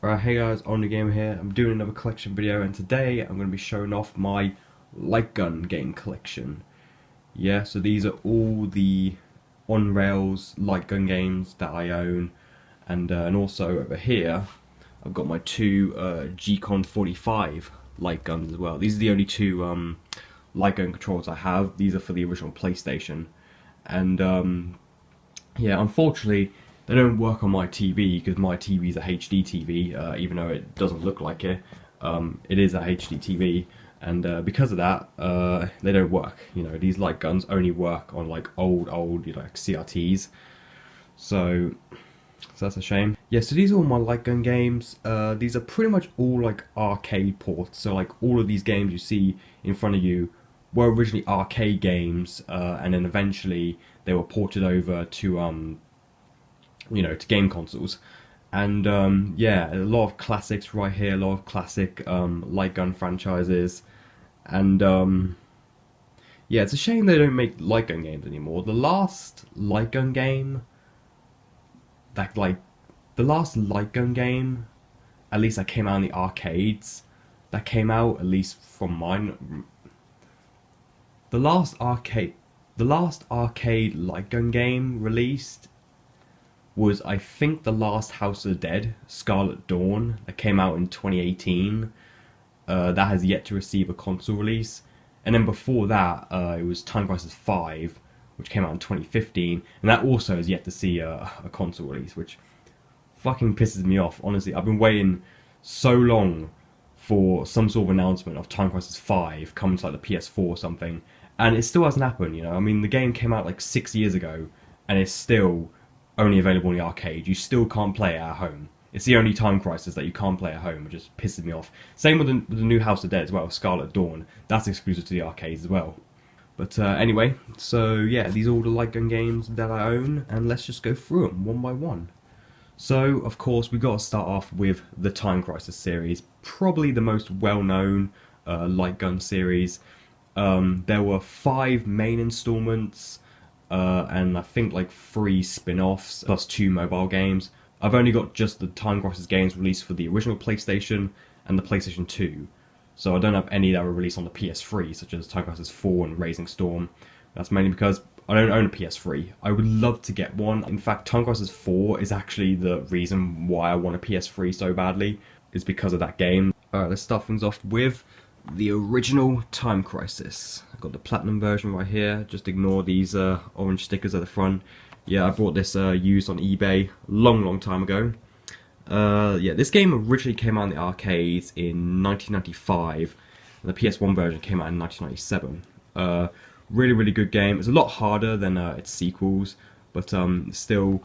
Alright, hey guys, OnlyGamer here. I'm doing another collection video, and today I'm going to be showing off my light gun game collection. Yeah, so these are all the on-rails light gun games that I own, and also over here I've got my two G-Con 45 light guns as well. These are the only two light gun controls I have. These are for the original PlayStation, and yeah, unfortunately, they don't work on my TV because my TV is a HD TV, even though it doesn't look like it. It is a HD TV, and because of that, they don't work. You know, these light guns only work on like old, like CRTs. So that's a shame. Yeah, so these are all my light gun games. These are pretty much all like arcade ports. So like all of these games you see in front of you were originally arcade games, and then eventually they were ported over to to game consoles. And yeah, a lot of classics right here, a lot of classic light gun franchises, and yeah, it's a shame they don't make light gun games anymore. The last light gun game that the last light gun game, at least that came out in the arcades, that came out at least from mine. The last arcade light gun game released was, I think, the last House of the Dead, Scarlet Dawn, that came out in 2018. That has yet to receive a console release. And then before that, it was Time Crisis 5, which came out in 2015, and that also has yet to see a console release, which fucking pisses me off. Honestly, I've been waiting so long for some sort of announcement of Time Crisis 5 coming to like the PS4 or something, and it still hasn't happened, you know? I mean, the game came out like 6 years ago, and it's still only available in the arcade. You still can't play it at home. It's the only Time Crisis that you can't play at home, which just pisses me off. Same with the new House of Dead as well, Scarlet Dawn. That's exclusive to the arcades as well. But anyway, so yeah, these are all the light gun games that I own, and let's just go through them one by one. So, of course, we've got to start off with the Time Crisis series, probably the most well-known light gun series. There were 5 main installments, and I think like 3 spin-offs, plus 2 mobile games. I've only got just the Time Crisis games released for the original PlayStation and the PlayStation 2. So I don't have any that were released on the PS3, such as Time Crisis 4 and Raising Storm. That's mainly because I don't own a PS3. I would love to get one. In fact, Time Crisis 4 is actually the reason why I want a PS3 so badly, is because of that game. Alright, let's start things off with the original Time Crisis. I've got the Platinum version right here. Just ignore these orange stickers at the front. Yeah, I bought this used on eBay a long time ago. Yeah, this game originally came out in the arcades in 1995, and the PS1 version came out in 1997. Really good game. It's a lot harder than its sequels, but still,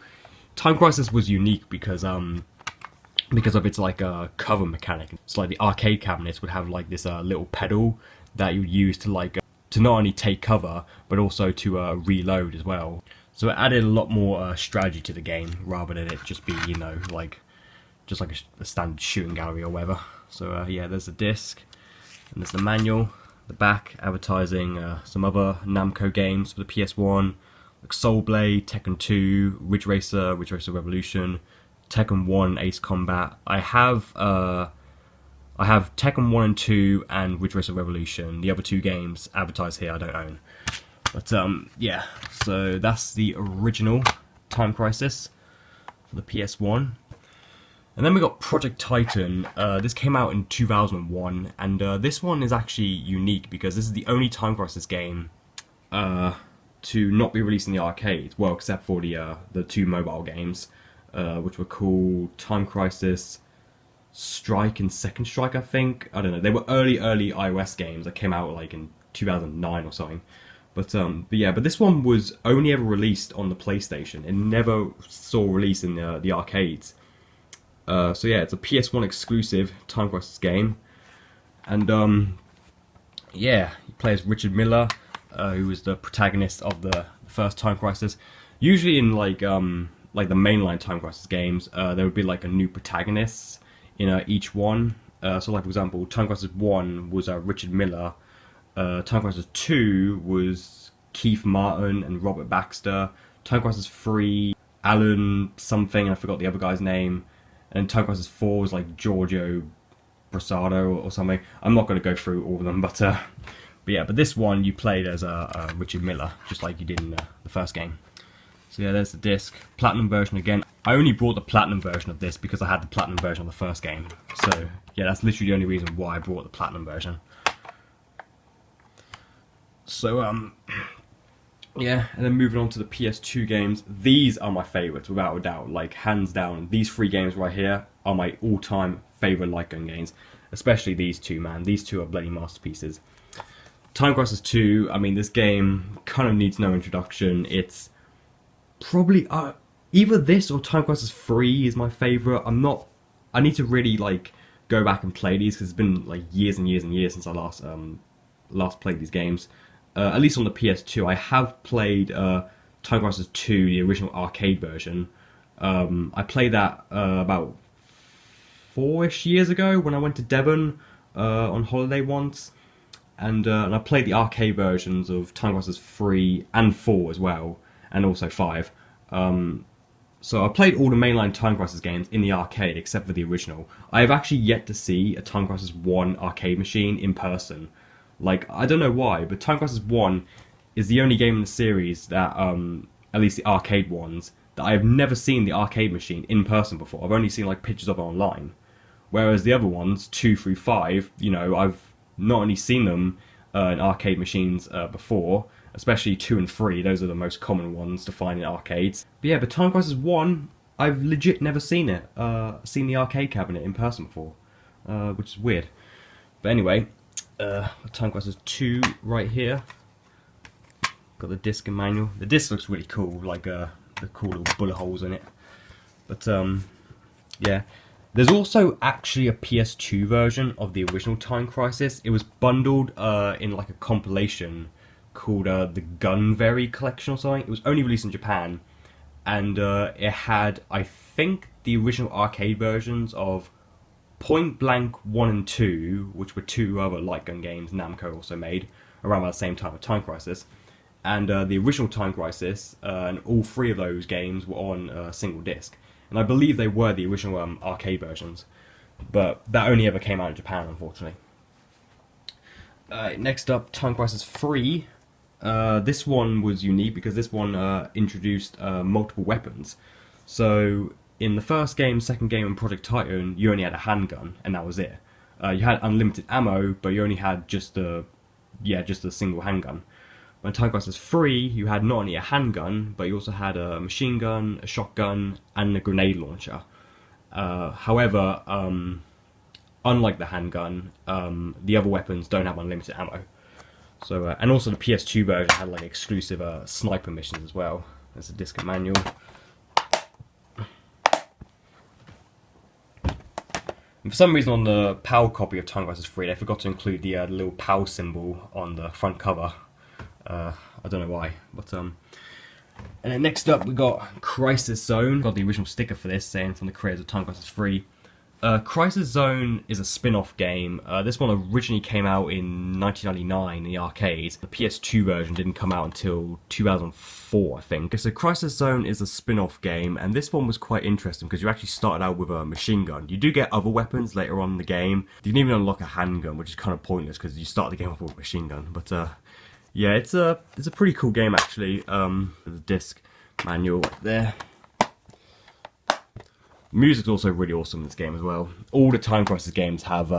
Time Crisis was unique because of its like cover mechanic. It's like the arcade cabinets would have like this little pedal that you would use to like to not only take cover but also to reload as well. So it added a lot more strategy to the game rather than it just be, you know, like just like a standard shooting gallery or whatever. So yeah, there's the disc, and there's the manual, the back advertising some other Namco games for the PS1, like Soul Blade, Tekken 2, Ridge Racer Revolution, Tekken 1, Ace Combat. I have Tekken 1 and 2 and Ridge Racer Revolution. The other 2 games advertised here I don't own. But yeah, so that's the original Time Crisis for the PS1. And then we got Project Titan. This came out in 2001, and this one is actually unique because this is the only Time Crisis game to not be released in the arcade. Well, except for the 2 mobile games, which were called Time Crisis Strike and Second Strike, I think. I don't know. They were early iOS games that came out like in 2009 or something. But yeah, but this one was only ever released on the PlayStation. It never saw release in the arcades. So yeah, it's a PS1 exclusive Time Crisis game, and yeah, you play as Richard Miller, who was the protagonist of the first Time Crisis. Usually in like the mainline Time Crisis games, there would be like a new protagonist in each one. So like for example, Time Crisis 1 was Richard Miller. Time Crisis 2 was Keith Martin and Robert Baxter. Time Crisis 3, Alan something, I forgot the other guy's name. and Time Crisis 4 was like Giorgio Brasado or something. I'm not going to go through all of them, but yeah, but this one you played as Richard Miller, just like you did in the first game. So yeah, there's the disc. Platinum version again. I only bought the platinum version of this because I had the platinum version of the first game. So yeah, that's literally the only reason why I bought the platinum version. So yeah, and then moving on to the PS2 games. These are my favourites, without a doubt. Like, hands down, these 3 games right here are my all-time favourite light gun games. Especially these 2, man. These 2 are bloody masterpieces. Time Crisis 2, I mean, this game kind of needs no introduction. It's probably either this or Time Crisis 3 is my favourite. I need to really, like, go back and play these, because it's been, like, years and years and years since I last played these games. At least on the PS2, I have played Time Crisis 2, the original arcade version. I played that about 4-ish years ago when I went to Devon on holiday once. And I played the arcade versions of Time Crisis 3 and 4 as well, and also 5. So I played all the mainline Time Crisis games in the arcade except for the original. I have actually yet to see a Time Crisis 1 arcade machine in person. Like, I don't know why, but Time Crisis 1 is the only game in the series that, at least the arcade ones, that I have never seen the arcade machine in person before. I've only seen, like, pictures of it online. Whereas the other ones, 2 through 5, you know, I've not only seen them in arcade machines before, especially 2 and 3, those are the most common ones to find in arcades. But yeah, but Time Crisis 1, I've legit never seen it, seen the arcade cabinet in person before, which is weird. But anyway, Time Crisis 2 right here. Got the disc and manual. The disc looks really cool, like the cool little bullet holes in it. But yeah. There's also actually a PS2 version of the original Time Crisis. It was bundled in like a compilation called the Gunvery Collection or something. It was only released in Japan, and it had, I think, the original arcade versions of Point Blank 1 and 2, which were 2 other light gun games Namco also made around about the same time of Time Crisis, and the original Time Crisis, and all 3 of those games were on a single disc. And I believe they were the original arcade versions, but that only ever came out in Japan, unfortunately. Next up, Time Crisis 3. This one was unique because this one introduced multiple weapons. So in the first game, second game, and Project Titan, you only had a handgun, and that was it. You had unlimited ammo, but you only had just a single handgun. When Time Crisis 3, you had not only a handgun, but you also had a machine gun, a shotgun, and a grenade launcher. However, unlike the handgun, the other weapons don't have unlimited ammo. So, and also the PS2 version had like exclusive sniper missions as well. There's a disc and manual. And for some reason on the PAL copy of Time Crisis 3, they forgot to include the little PAL symbol on the front cover. I don't know why, but and then next up we got Crisis Zone. Got the original sticker for this saying from the creators of Time Crisis 3. Crisis Zone is a spin-off game. This one originally came out in 1999 in the arcade. The PS2 version didn't come out until 2004, I think. So Crisis Zone is a spin-off game, and this one was quite interesting because you actually started out with a machine gun. You do get other weapons later on in the game. You can even unlock a handgun, which is kind of pointless because you start the game off with a machine gun. But yeah, it's a pretty cool game actually. The disc manual right there. Music's also really awesome in this game as well. All the Time Crisis games have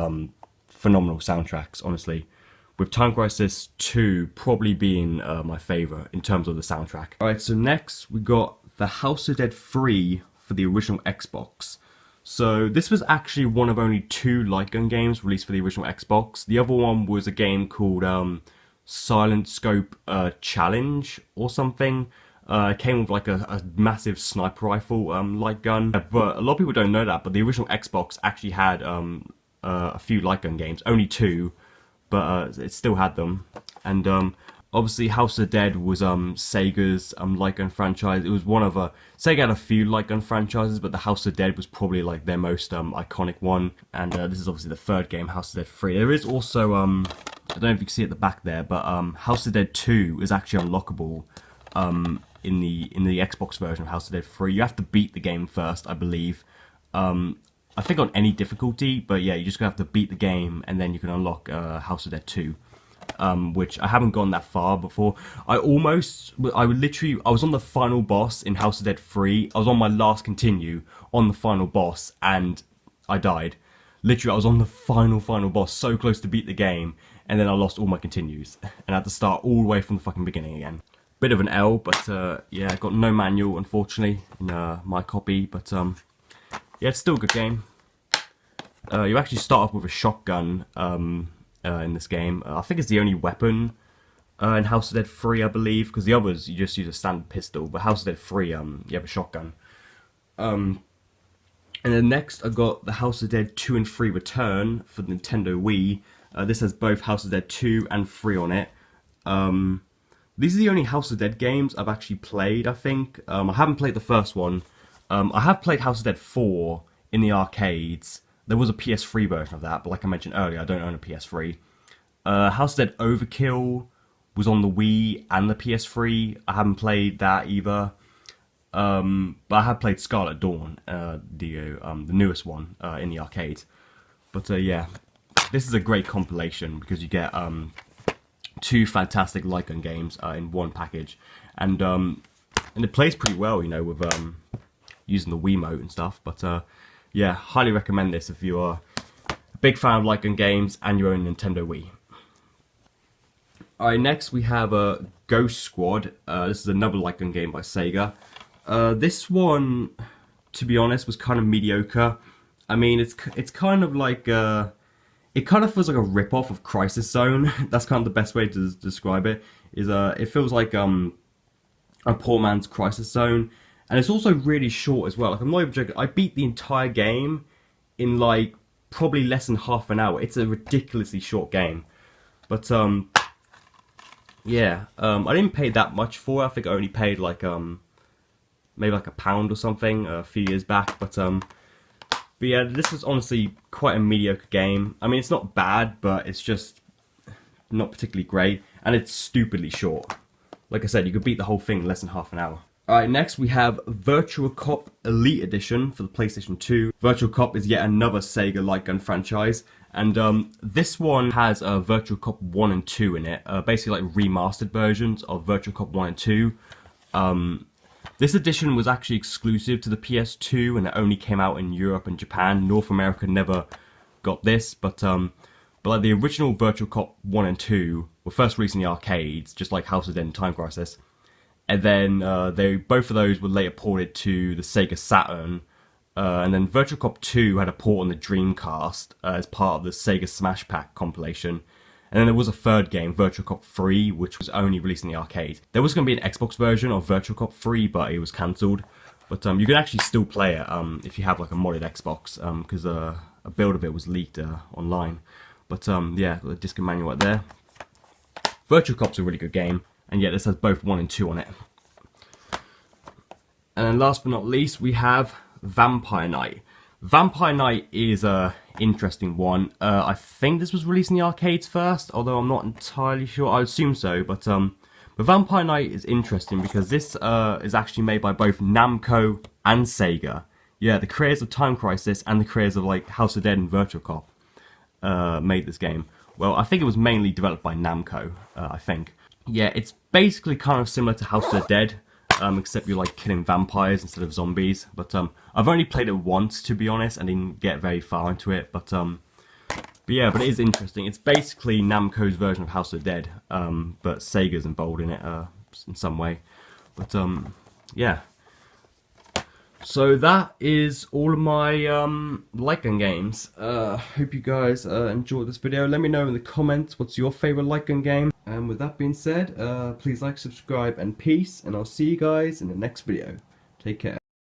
phenomenal soundtracks, honestly. With Time Crisis 2 probably being my favourite in terms of the soundtrack. Alright, so next we got the House of Dead 3 for the original Xbox. So this was actually one of only 2 light gun games released for the original Xbox. The other one was a game called Silent Scope Challenge or something. It came with like a massive sniper rifle light gun, but a lot of people don't know that, but the original Xbox actually had a few light gun games, only 2, but it still had them. And obviously House of Dead was Sega's light gun franchise. It was one of Sega had a few light gun franchises, but the House of Dead was probably like their most iconic one. And this is obviously the 3rd game, House of Dead 3. There is also I don't know if you can see at the back there, but House of Dead 2 is actually unlockable in the Xbox version of House of Dead 3. You have to beat the game first, I believe. I think on any difficulty, but yeah, you just gonna have to beat the game, and then you can unlock House of Dead 2, which I haven't gone that far before. I was on the final boss in House of Dead 3. I was on my last continue on the final boss, and I died. Literally, I was on the final boss, so close to beat the game, and then I lost all my continues, and I had to start all the way from the fucking beginning again. Bit of an L, but yeah, I got no manual, unfortunately, in my copy, but yeah, it's still a good game. You actually start off with a shotgun in this game. I think it's the only weapon in House of Dead 3, I believe, because the others, you just use a standard pistol, but House of Dead 3, you have a shotgun. And then next, I got the House of Dead 2 and 3 Return for the Nintendo Wii. This has both House of Dead 2 and 3 on it. These are the only House of Dead games I've actually played, I think. I haven't played the first one. I have played House of Dead 4 in the arcades. There was a PS3 version of that, but like I mentioned earlier, I don't own a PS3. House of Dead Overkill was on the Wii and the PS3. I haven't played that either. But I have played Scarlet Dawn, the newest one, in the arcades. But yeah, this is a great compilation because you get two fantastic light gun games in one package, and it plays pretty well, you know, with using the Wiimote and stuff. But yeah, highly recommend this if you are a big fan of light gun games and you own a Nintendo Wii. Alright, next we have Ghost Squad. This is another light gun game by Sega. This one, to be honest, was kind of mediocre. I mean, it's kind of like it kind of feels like a rip-off of Crisis Zone. That's kind of the best way to describe it. It feels like a poor man's Crisis Zone, and it's also really short as well. Like, I'm not even joking. I beat the entire game in like probably less than half an hour. It's a ridiculously short game, but yeah, I didn't pay that much for it. I think I only paid like maybe like £1 or something a few years back, but yeah, this is honestly quite a mediocre game. I mean, it's not bad, but it's just not particularly great, and it's stupidly short. Like I said, you could beat the whole thing in less than half an hour. Alright, next we have Virtua Cop Elite Edition for the PlayStation 2. Virtua Cop is yet another Sega light gun franchise, and this one has Virtua Cop 1 and 2 in it, basically like remastered versions of Virtua Cop 1 and 2. This edition was actually exclusive to the PS2, and it only came out in Europe and Japan. North America never got this, but like the original Virtua Cop 1 and 2 were first released in the arcades, just like House of Dead and Time Crisis. And then both of those were later ported to the Sega Saturn. And then Virtua Cop 2 had a port on the Dreamcast as part of the Sega Smash Pack compilation. And then there was a third game, Virtua Cop 3, which was only released in the arcade. There was going to be an Xbox version of Virtua Cop 3, but it was cancelled. But you can actually still play it if you have like a modded Xbox, because a build of it was leaked online. But yeah, got the disc and manual right there. Virtua Cop's a really good game, and yeah, this has both 1 and 2 on it. And then last but not least, we have Vampire Knight. Vampire Knight is a interesting one. I think this was released in the arcades first, although I'm not entirely sure. I assume so, but Vampire Knight is interesting because this is actually made by both Namco and Sega. Yeah, the creators of Time Crisis and the creators of like House of Dead and Virtua Cop made this game. Well, I think it was mainly developed by Namco, I think. Yeah, it's basically kind of similar to House of the Dead, except you're like killing vampires instead of zombies. But I've only played it once, to be honest, and didn't get very far into it. But yeah, but it is interesting. It's basically Namco's version of House of the Dead, but Sega's involved in it in some way. But yeah. So that is all of my light gun games. Hope you guys enjoyed this video. Let me know in the comments what's your favourite light gun game. And with that being said, please like, subscribe, and peace. And I'll see you guys in the next video. Take care.